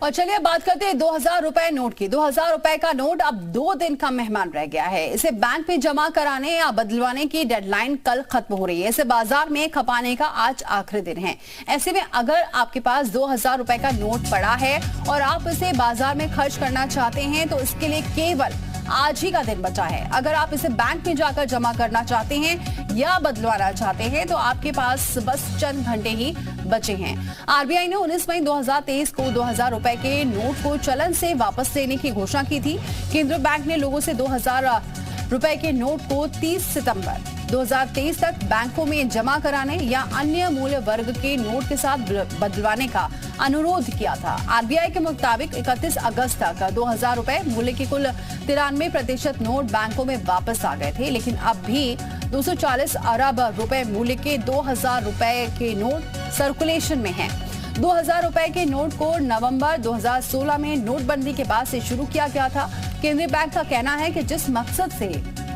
और चलिए बात करते हैं 2000 रुपए नोट की। 2000 रुपए का नोट अब 2 दिन का मेहमान रह गया है। इसे बैंक में जमा कराने या बदलवाने की डेडलाइन कल खत्म हो रही है। इसे बाजार में खपाने का आज आखिरी दिन है। ऐसे में अगर आपके पास 2000 रुपए का नोट पड़ा है और आप इसे बाजार में खर्च करना चाहते हैं तो इसके लिए केवल आज ही का दिन बचा है। अगर आप इसे बैंक में जाकर जमा करना चाहते हैं या बदलवाना चाहते हैं तो आपके पास बस चंद घंटे ही बचे हैं। आरबीआई ने 19 मई 2023 को 2000 रुपए के नोट को चलन से वापस लेने की घोषणा की थी। केंद्रीय बैंक ने लोगों से 2000 रुपए के नोट को 30 सितंबर 2023 तक बैंकों में जमा कराने या अन्य मूल्य वर्ग के नोट के साथ बदलवाने का अनुरोध किया था। आरबीआई के मुताबिक 31 अगस्त तक 2000 रुपए मूल्य के कुल 93% नोट बैंकों में वापस आ गए थे, लेकिन अब भी 240 अरब रुपए मूल्य के 2000 रुपए के नोट सर्कुलेशन में हैं। 2000 रुपए के नोट को नवंबर 2016 में नोटबंदी के बाद से शुरू किया गया था। केंद्रीय बैंक का कहना है कि जिस मकसद से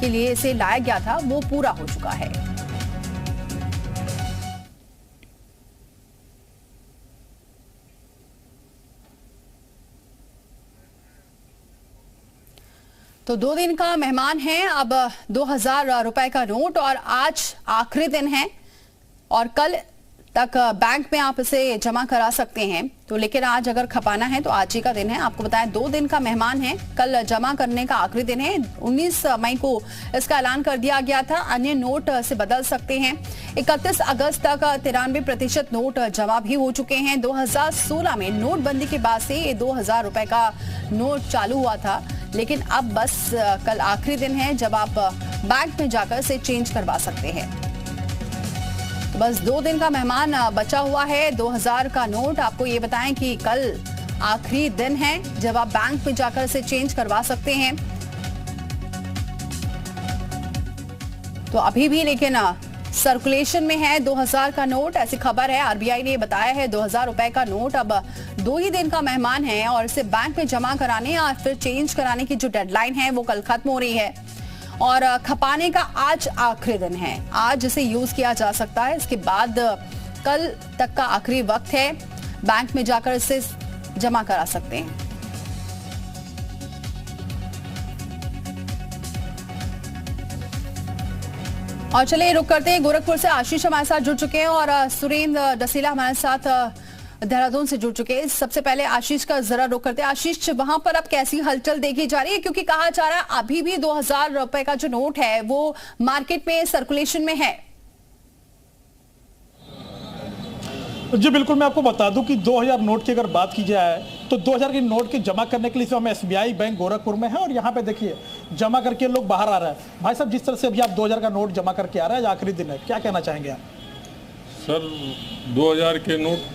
के लिए इसे लाया गया था वो पूरा हो चुका है। तो 2 दिन का मेहमान है अब 2000 रुपए का नोट, और आज आखिरी दिन है और कल तक बैंक में आप इसे जमा करा सकते हैं। तो लेकिन आज अगर खपाना है तो आज ही का दिन है। आपको बताएं 2 दिन का मेहमान है, कल जमा करने का आखिरी दिन है। 19 मई को इसका ऐलान कर दिया गया था। अन्य नोट से बदल सकते हैं। 31 अगस्त तक 93% नोट जमा भी हो चुके हैं। 2016 में नोटबंदी के बाद से ये 2000 रुपए का नोट चालू हुआ था, लेकिन अब बस कल आखिरी दिन है जब आप बैंक में जाकर इसे चेंज करवा सकते हैं। बस 2 दिन का मेहमान बचा हुआ है। 2000 का नोट, आपको ये बताएं कि कल आखिरी दिन है जब आप बैंक में जाकर इसे चेंज करवा सकते हैं। तो अभी भी लेकिन सर्कुलेशन में है 2000 का नोट, ऐसी खबर है। आरबीआई ने बताया है 2000 रुपए का नोट अब 2 ही दिन का मेहमान है और इसे बैंक में जमा कराने या फिर चेंज कराने की जो डेडलाइन है वो कल खत्म हो रही है और खपाने का आज आखिरी दिन है। आज इसे यूज किया जा सकता है, इसके बाद कल तक का आखिरी वक्त है। बैंक में जाकर इसे जमा करा सकते हैं। और चलिए रुक करते हैं, गोरखपुर से आशीष हमारे साथ जुड़ चुके हैं और सुरेंद्र डसीला हमारे साथ देहरादून से जुड़ चुके हैं। सबसे पहले आशीष का जरा रुक करते हैं। आशीष, वहां पर अब कैसी हलचल देखी जा रही है, क्योंकि कहा जा रहा है अभी भी 2000 रुपए का जो नोट है वो मार्केट में सर्कुलेशन में है। जी बिल्कुल, मैं आपको बता दूं कि 2000 नोट की अगर बात की जाए तो 2000 के नोट के जमा करने के लिए हम एसबीआई बैंक गोरखपुर में है और यहाँ पे देखिए जमा करके लोग बाहर आ रहे हैं। भाई साहब, जिस तरह से अभी आप 2000 का नोट जमा करके आ रहे हैं, आखिरी दिन है, क्या कहना चाहेंगे आप? सर, 2000 के नोट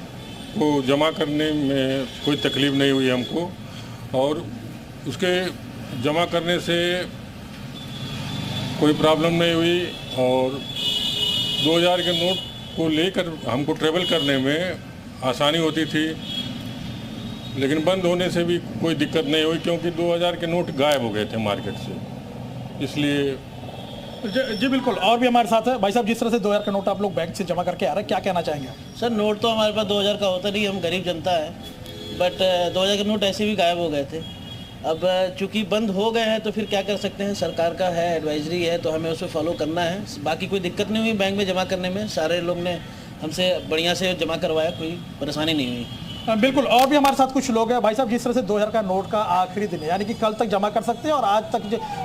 को जमा करने में कोई तकलीफ नहीं हुई हमको, और उसके जमा करने से कोई प्रॉब्लम नहीं हुई, और 2000 के नोट को लेकर हमको ट्रेवल करने में आसानी होती थी। लेकिन बंद होने से भी कोई दिक्कत नहीं हुई, क्योंकि 2000 के नोट गायब हो गए थे मार्केट से, इसलिए। जी बिल्कुल, और भी हमारे साथ है भाई साहब। जिस तरह से 2000 का नोट आप लोग बैंक से जमा करके आ रहे हैं, क्या कहना चाहेंगे? सर, नोट तो हमारे पास 2000 का होता नहीं, हम गरीब जनता है, बट 2000 के नोट ऐसे भी गायब हो गए थे। अब चूंकि बंद हो गए हैं तो फिर क्या कर सकते हैं, सरकार का है, एडवाइजरी है, तो हमें उसे फॉलो करना है। बाकी कोई दिक्कत नहीं हुई बैंक में जमा करने में, सारे लोग ने हमसे बढ़िया से जमा करवाया, कोई परेशानी नहीं हुई। बिल्कुल, और भी हमारे साथ कुछ लोग हैं। भाई साहब, जिस तरह से 2000 का नोट का आखिरी दिन है, यानी कि कल तक जमा कर सकते हैं और आज तक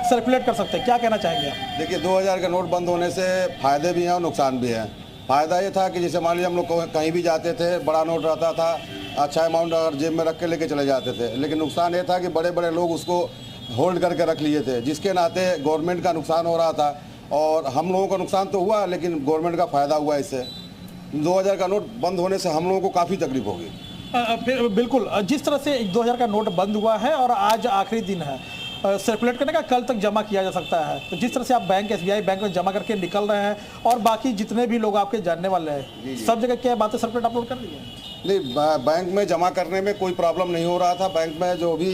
सर्कुलेट कर सकते हैं, क्या कहना चाहेंगे आप? देखिए, 2000 का नोट बंद होने से फ़ायदे भी हैं और नुकसान भी है। फ़ायदा ये था कि जैसे मान लीजिए हम लोग कहीं भी जाते थे, बड़ा नोट रहता था, अच्छा अमाउंट अगर जेब में रख के लेके चले जाते थे। लेकिन नुकसान ये था कि बड़े बड़े लोग उसको होल्ड करके रख लिए थे, जिसके नाते गवर्नमेंट का नुकसान हो रहा था और हम लोगों का नुकसान तो हुआ, लेकिन गवर्नमेंट का फ़ायदा हुआ इससे। 2000 का नोट बंद होने से हम लोगों को काफ़ी तकलीफ होगी। बिल्कुल, जिस तरह से 2000 का नोट बंद हुआ है और आज आखिरी दिन है, सर्कुलेट करने का कल तक जमा किया जा सकता है। तो जिस तरह से आप बैंक, एसबीआई बैंक में जमा करके निकल रहे हैं और बाकी जितने भी लोग आपके जानने वाले हैं, सब जगह क्या बातें सर्कुलेट अपलोड कर दी है? नहीं, बैंक में जमा करने में कोई प्रॉब्लम नहीं हो रहा था। बैंक में जो भी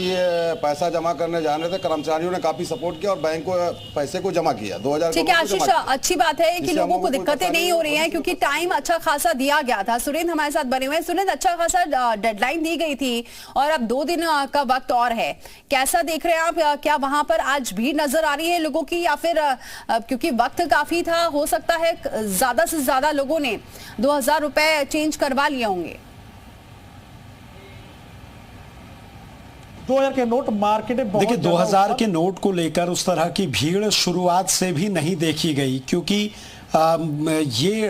पैसा जमा करने जाने थे, कर्मचारियों ने काफी सपोर्ट किया और बैंक को पैसे को जमा किया 2000। ठीक है आशीष, अच्छी बात है कि लोगों को दिक्कतें नहीं हो रही हैं क्योंकि टाइम अच्छा खासा दिया गया था। सुरेंद्र हमारे साथ बने हुए हैं। सुरेंद्र, अच्छा खासा डेडलाइन दी गई थी और अब 2 दिन का वक्त और है, कैसा देख रहे हैं आप? क्या वहां पर आज भीड़ नजर आ रही है लोगों की, या फिर क्योंकि वक्त काफी था, हो सकता है ज्यादा से ज्यादा लोगों ने 2000 रुपए चेंज करवा लिए होंगे? 2000 के नोट मार्केट में देखिए 2000 के नोट को लेकर उस तरह की भीड़ शुरुआत से भी नहीं देखी गई, क्योंकि ये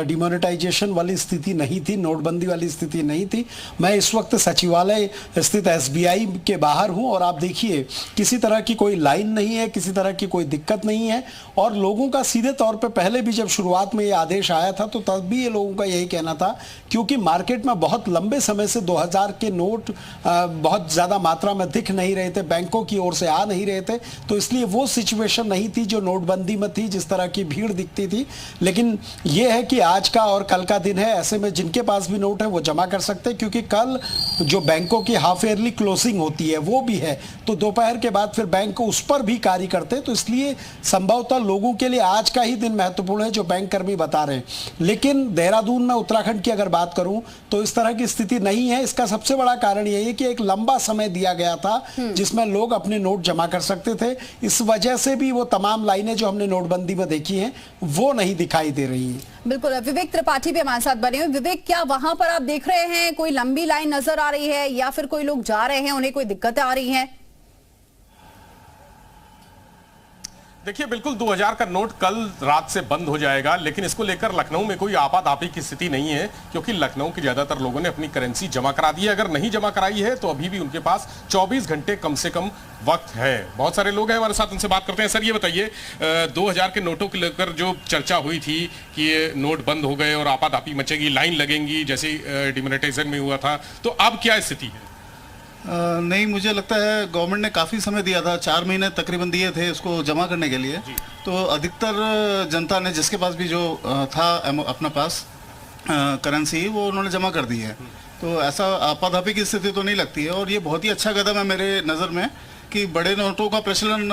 डिमोनेटाइजेशन वाली स्थिति नहीं थी, नोटबंदी वाली स्थिति नहीं थी। मैं इस वक्त सचिवालय स्थित एसबीआई के बाहर हूं और आप देखिए किसी तरह की कोई लाइन नहीं है, किसी तरह की कोई दिक्कत नहीं है। और लोगों का सीधे तौर पे पहले भी जब शुरुआत में ये आदेश आया था तो तब भी ये लोगों का यही कहना था, क्योंकि मार्केट में बहुत लंबे समय से 2000 के नोट बहुत ज़्यादा मात्रा में दिख नहीं रहे थे, बैंकों की ओर से आ नहीं रहे थे, तो इसलिए वो सिचुएशन नहीं थी जो नोटबंदी में थी, जिस तरह की भीड़ दिखती थी। लेकिन यह है कि आज का और कल का दिन है, ऐसे में जिनके पास भी नोट है वो जमा कर सकते हैं, क्योंकि कल जो बैंकों की हाफ ईयरली क्लोजिंग होती है वो भी है, तो दोपहर के बाद फिर बैंक उस पर भी कार्य करते हैं। तो इसलिए संभवतः लोगों के लिए आज का ही दिन महत्वपूर्ण है, जो बैंक कर्मी बता रहे हैं। लेकिन देहरादून में, उत्तराखंड की अगर बात करूं तो इस तरह की स्थिति नहीं है। इसका सबसे बड़ा कारण यही है कि एक लंबा समय दिया गया था जिसमें लोग अपने नोट जमा कर सकते थे। इस वजह से भी वो तमाम लाइनें जो हमने नोटबंदी में देखी हैं वो नहीं दिखाई दे रही है। बिल्कुल, विवेक त्रिपाठी भी हमारे साथ बने हुए। विवेक, क्या वहां पर आप देख रहे हैं कोई लंबी लाइन नजर आ रही है, या फिर कोई लोग जा रहे हैं उन्हें कोई दिक्कतें आ रही हैं? देखिए, बिल्कुल 2000 का नोट कल रात से बंद हो जाएगा, लेकिन इसको लेकर लखनऊ में कोई आपाधापी की स्थिति नहीं है, क्योंकि लखनऊ के ज्यादातर लोगों ने अपनी करेंसी जमा करा दी है। अगर नहीं जमा कराई है तो अभी भी उनके पास 24 घंटे कम से कम वक्त है। बहुत सारे लोग हैं हमारे साथ, उनसे बात करते हैं। सर, ये बताइए, 2000 के नोटों को लेकर जो चर्चा हुई थी कि ये नोट बंद हो गए और आपाधापी मचेगी, लाइन लगेंगी, जैसे डिमोनेटाइजेशन में हुआ था, तो अब क्या स्थिति है? नहीं, मुझे लगता है गवर्नमेंट ने काफ़ी समय दिया था, 4 महीने तकरीबन दिए थे इसको जमा करने के लिए। तो अधिकतर जनता ने, जिसके पास भी जो था अपना पास करेंसी, वो उन्होंने जमा कर दी है। तो ऐसा आपाधापी की स्थिति तो नहीं लगती है। और ये बहुत ही अच्छा कदम है मेरे नज़र में कि बड़े नोटों का प्रचलन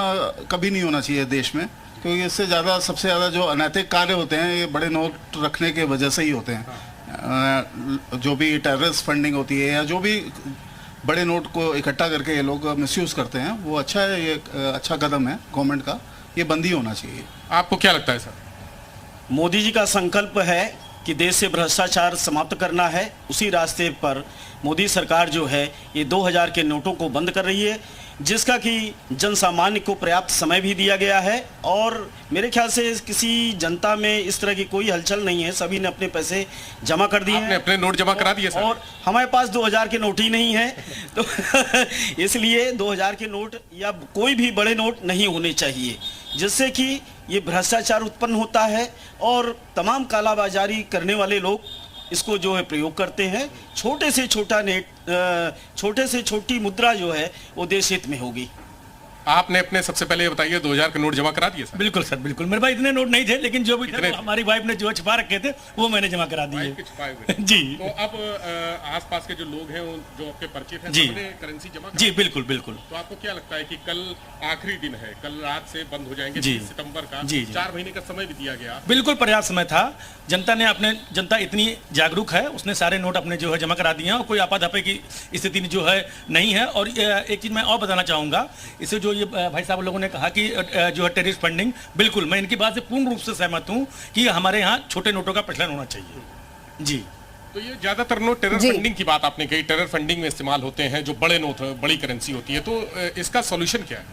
कभी नहीं होना चाहिए देश में, क्योंकि इससे ज़्यादा, सबसे ज़्यादा जो अनैतिक कार्य होते हैं ये बड़े नोट रखने के वजह से ही होते हैं। जो भी टेररिस्ट फंडिंग होती है या जो भी बड़े नोट को इकट्ठा करके ये लोग मिसयूज करते हैं, वो अच्छा है। ये अच्छा कदम है गवर्नमेंट का, ये बंद ही होना चाहिए। आपको क्या लगता है सर? मोदी जी का संकल्प है कि देश से भ्रष्टाचार समाप्त करना है। उसी रास्ते पर मोदी सरकार जो है ये 2000 के नोटों को बंद कर रही है, जिसका कि जन सामान्य को पर्याप्त समय भी दिया गया है। और मेरे ख्याल से किसी जनता में इस तरह की कोई हलचल नहीं है, सभी ने अपने पैसे जमा कर दिए हैं। आपने अपने नोट जमा करा दिए सर? और हमारे पास 2000 के नोट ही नहीं है, तो इसलिए 2000 के नोट या कोई भी बड़े नोट नहीं होने चाहिए, जिससे कि ये भ्रष्टाचार उत्पन्न होता है और तमाम कालाबाजारी करने वाले लोग इसको जो है प्रयोग करते हैं। छोटे से छोटा छोटे से छोटी मुद्रा जो है वो देश हित में होगी। आपने अपने, सबसे पहले ये बताइए, 2000 के नोट जमा करा दिए सर? बिल्कुल सर, बिल्कुल। मेरे पास इतने नोट नहीं थे, लेकिन जो भी थे हमारी वाइफ ने जो छिपा रखे थे वो मैंने जमा करा दिए। जी। तो अब आसपास के जो लोग हैं, जो आपके परिचित हैं, सबने करेंसी जमा जी, बिल्कुल बिल्कुल। तो आपको क्या लगता है कि कल आखिरी दिन है, कल रात से बंद हो जाएंगे 30 सितंबर का? जी। 4 महीने का समय भी दिया गया। बिल्कुल पर्याप्त समय था। जनता इतनी जागरूक है, उसने सारे नोट अपने जो है जमा करा दिए हैं और कोई आपाधापी की स्थिति जो है नहीं है। और एक चीज मैं और बताना चाहूंगा, इससे जो ये भाई साहब लोगों ने कहा कि जो है टेररिस्ट फंडिंग, बिल्कुल मैं इनकी बात से पूर्ण रूप से सहमत हूं कि हमारे यहाँ छोटे नोटों का प्रचलन होना चाहिए। जी। तो ये ज्यादातर नोट टेरर फंडिंग की बात आपने कही, टेरर फंडिंग में इस्तेमाल होते हैं, जो बड़े नोट, बड़ी करेंसी होती है, तो इसका सॉल्यूशन क्या है?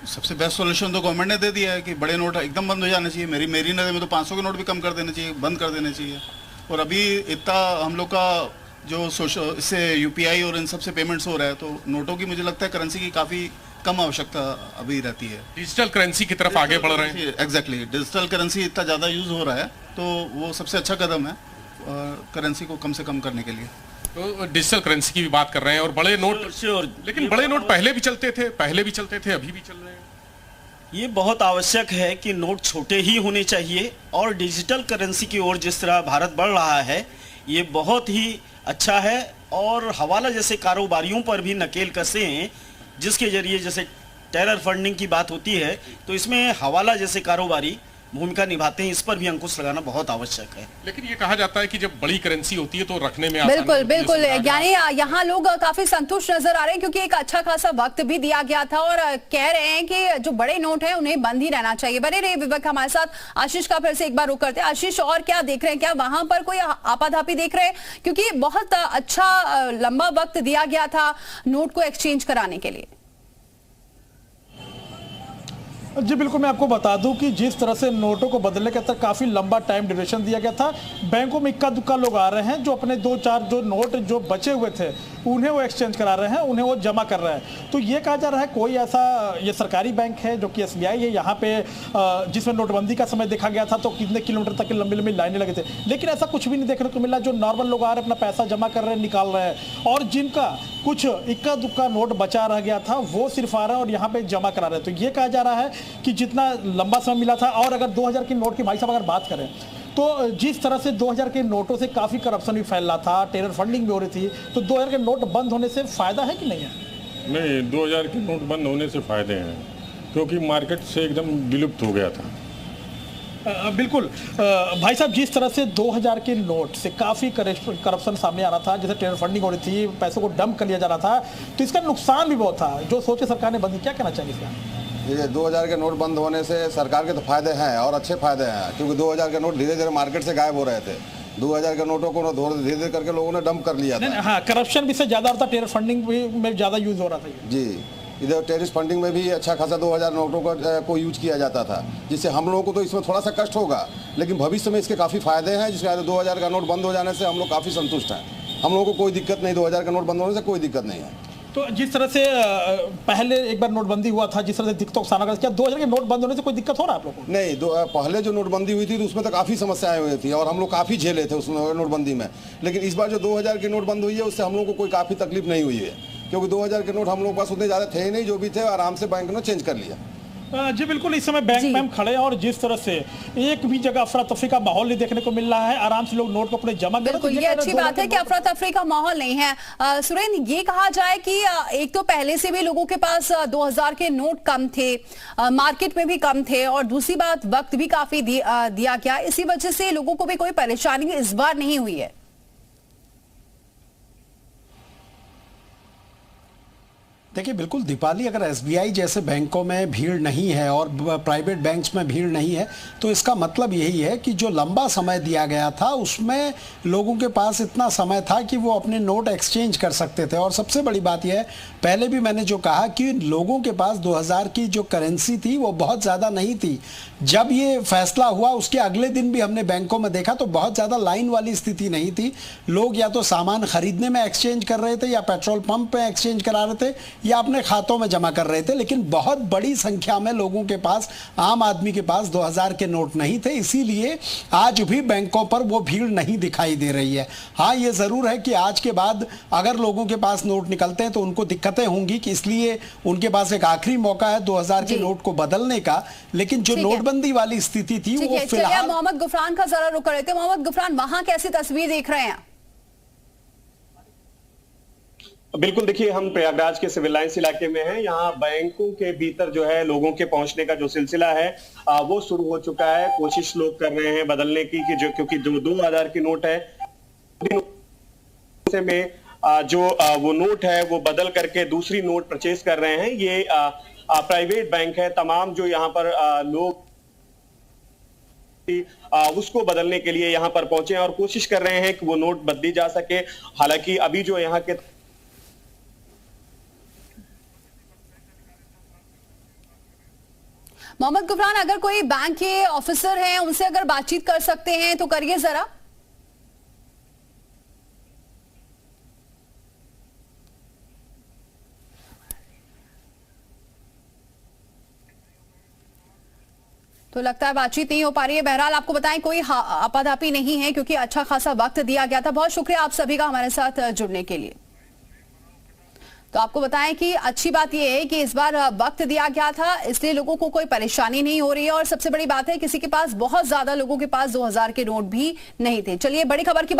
सबसे बेस्ट सॉल्यूशन तो गवर्नमेंट ने दे दिया है कि बड़े नोट एकदम बंद हो जाने चाहिए। मेरी नज़र में तो 500 के नोट भी कम कर देने चाहिए, बंद कर देने चाहिए। और अभी इतना हम लोग का जो इससे यूपीआई और इन सब से पेमेंट्स हो रहा है, तो नोटों की मुझे लगता है करेंसी की काफ़ी कम आवश्यकता अभी रहती है। डिजिटल करेंसी की तरफ आगे बढ़ रहे हैं। एग्जैक्टली, डिजिटल करेंसी इतना ज़्यादा यूज़ हो रहा है, तो वो सबसे अच्छा कदम है करेंसी को कम से कम करने के लिए। तो डिजिटल करेंसी की भी बात कर रहे हैं, और बड़े नोट, लेकिन बड़े नोट पहले भी चलते थे, अभी भी चल रहे हैं। ये बहुत आवश्यक है कि नोट छोटे ही होने चाहिए, और डिजिटल करेंसी की ओर जिस तरह भारत बढ़ रहा है, ये बहुत ही अच्छा है और हवाला जैसे कारोबारियों पर भी नकेल कसे हैं, जिसके जरिए जैसे टेरर फंडिंग की बात होती है तो इसमें हवाला जैसे कारोबारी भूमिका निभाते हैं। इस पर भी अंकुश लगाना बहुत आवश्यक है। लेकिन ये कहा जाता है कि जब बड़ी करेंसी होती है तो रखने में आसानी बिल्कुल होती है, बिल्कुल, सुविधा यानी यहाँ लोग काफी संतुष्ट नजर आ रहे हैं क्योंकि एक अच्छा खासा वक्त भी दिया गया था और कह रहे हैं कि जो बड़े नोट हैं उन्हें बंद ही रहना चाहिए। बने रहे विवेक हमारे साथ। आशीष का फिर से एक बार रुक करते हैं। आशीष, और क्या देख रहे हैं, क्या वहां पर कोई आपाधापी देख रहे हैं, क्योंकि बहुत अच्छा लंबा वक्त दिया गया था नोट को एक्सचेंज कराने के लिए? जी बिल्कुल, मैं आपको बता दूं कि जिस तरह से नोटों को बदलने के तक काफी लंबा टाइम ड्यूरेशन दिया गया था, बैंकों में इक्का दुक्का लोग आ रहे हैं जो अपने 2-4 जो नोट जो बचे हुए थे उन्हें वो एक्सचेंज करा रहे हैं, उन्हें वो जमा कर रहे हैं। तो ये कहा जा रहा है कोई ऐसा, ये सरकारी बैंक है जो कि SBI है, यहाँ पे जिसमें नोटबंदी का समय देखा गया था तो कितने किलोमीटर तक की लंबी लंबी लाइनें लगे थे, लेकिन ऐसा कुछ भी नहीं देखने को मिला। जो नॉर्मल लोग आ रहे हैं अपना पैसा जमा कर रहे हैं, निकाल रहे हैं, और जिनका कुछ इक्का दुक्का नोट बचा रह गया था वो सिर्फ आ रहा है और यहाँ पे जमा करा रहे हैं। तो ये कहा जा रहा है कि जितना लंबा समय मिला था, और अगर 2000 के नोट की भाई साहब अगर बात करें तो जिस तरह से 2000 के नोटों से काफी करप्शन भी फैल रहा था, टेरर फंडिंग भी हो रही थी, तो 2000 के नोट बंद होने से फायदा है कि नहीं है? नहीं, 2000 के नोट बंद होने से फायदे हैं क्योंकि मार्केट से एकदम विलुप्त हो गया था। बिल्कुल भाई साहब, जिस तरह से 2000 के नोट से काफ़ी करप्शन सामने आ रहा था, जैसे टेरर फंडिंग हो रही थी, पैसों को डंप कर लिया जा रहा था, तो इसका नुकसान भी बहुत था जो सोचे सरकार ने बंद। क्या कहना चाहिए इसका? ये 2000 के नोट बंद होने से सरकार के तो फायदे हैं और अच्छे फायदे हैं, क्योंकि 2000 के नोट धीरे धीरे मार्केट से गायब हो रहे थे। 2000 के नोटों को धीरे धीरे करके लोगों ने डंप कर लिया था। हाँ, करप्शन भी से ज़्यादा होता, टेरर फंडिंग में ज़्यादा यूज हो रहा था। जी, इधर टेररिस्ट फंडिंग में भी अच्छा खासा 2000 नोटों को यूज किया जाता था, जिससे हम लोगों को तो इसमें थोड़ा सा कष्ट होगा, लेकिन भविष्य में इसके काफ़ी फायदे हैं, जिसके 2000 का नोट बंद हो जाने से हम लोग काफ़ी संतुष्ट हैं। हम लोगों को कोई दिक्कत नहीं, 2000 का नोट बंद होने से कोई दिक्कत नहीं है। तो जिस तरह से पहले एक बार नोटबंदी हुआ था, जिस तरह से दिक्कतों का सामना कर, क्या 2000 के नोट बंद होने से कोई दिक्कत हो रहा है आप लोगों को? नहीं, पहले जो नोटबंदी हुई थी तो उसमें तो काफ़ी समस्याएं हुई थी और हम लोग काफ़ी झेले थे उस नोटबंदी में, लेकिन इस बार जो 2000 की नोट बंद हुई है उससे हम लोग को कोई काफ़ी तकलीफ नहीं हुई है, क्योंकि 2000 के नोट हम लोग पास उतने ज़्यादा थे ही नहीं, जो भी थे आराम से बैंक ने चेंज कर लिया। जी बिल्कुल, इस समय बैंक में हम खड़े हैं और जिस तरह से एक भी जगह अफरा तफरी का माहौल नहीं देखने को मिल रहा है, आराम से लोग नोट को अपने जमा कर। बिल्कुल, ये अच्छी बात है कि अफरा तफरी का माहौल नहीं है। सुरेंद्र, ये कहा जाए कि एक तो पहले से भी लोगों के पास 2000 के नोट कम थे, मार्केट में भी कम थे, और दूसरी बात वक्त भी काफी दिया गया, इसी वजह से लोगों को भी कोई परेशानी इस बार नहीं हुई है। देखिए बिल्कुल दीपाली, अगर SBI जैसे बैंकों में भीड़ नहीं है और प्राइवेट बैंक्स में भीड़ नहीं है तो इसका मतलब यही है कि जो लंबा समय दिया गया था उसमें लोगों के पास इतना समय था कि वो अपने नोट एक्सचेंज कर सकते थे। और सबसे बड़ी बात यह है, पहले भी मैंने जो कहा कि लोगों के पास 2000 की जो करेंसी थी वो बहुत ज़्यादा नहीं थी। जब ये फैसला हुआ उसके अगले दिन भी हमने बैंकों में देखा तो बहुत ज़्यादा लाइन वाली स्थिति नहीं थी। लोग या तो सामान खरीदने में एक्सचेंज कर रहे थे, या पेट्रोल पंप पे एक्सचेंज करा रहे थे, या अपने खातों में जमा कर रहे थे, लेकिन बहुत बड़ी संख्या में लोगों के पास, आम आदमी के पास 2000 के नोट नहीं थे। इसीलिए आज भी बैंकों पर वो भीड़ नहीं दिखाई दे रही है। हाँ, ये ज़रूर है कि आज के बाद अगर लोगों के पास नोट निकलते हैं तो उनको दिक्कतें होंगी, कि इसलिए उनके पास एक आखिरी मौका है 2000 के नोट को बदलने का। लेकिन जो नोटबंदी वाली स्थिति थी वो फिलहाल। मोहम्मद गुफरान का जरा रुक रहे थे। मोहम्मद गुफरान, वहां कैसी तस्वीर देख रहे हैं? बिल्कुल, देखिए हम प्रयागराज के सिविल लाइंस इलाके में हैं। यहाँ बैंकों के भीतर जो है लोगों के पहुंचने का जो सिलसिला है वो शुरू हो चुका है। कोशिश लोग कर रहे हैं बदलने की, कि जो क्योंकि जो 2000 की नोट है में जो वो नोट है वो बदल करके दूसरी नोट परचेज कर रहे हैं। ये प्राइवेट बैंक है। तमाम जो यहाँ पर लोग उसको बदलने के लिए यहाँ पर पहुंचे हैं और कोशिश कर रहे हैं कि वो नोट बदली जा सके। हालांकि अभी जो यहाँ के मोहम्मद गुफरान, अगर कोई बैंक के ऑफिसर हैं उनसे अगर बातचीत कर सकते हैं तो करिए जरा। तो लगता है बातचीत नहीं हो पा रही है। बहरहाल आपको बताएं कोई आपाधापी नहीं है क्योंकि अच्छा खासा वक्त दिया गया था। बहुत शुक्रिया आप सभी का हमारे साथ जुड़ने के लिए। तो आपको बताएं कि अच्छी बात यह है कि इस बार वक्त दिया गया था, इसलिए लोगों को कोई परेशानी नहीं हो रही है। और सबसे बड़ी बात है, किसी के पास, बहुत ज्यादा लोगों के पास 2000 के नोट भी नहीं थे। चलिए बड़ी खबर की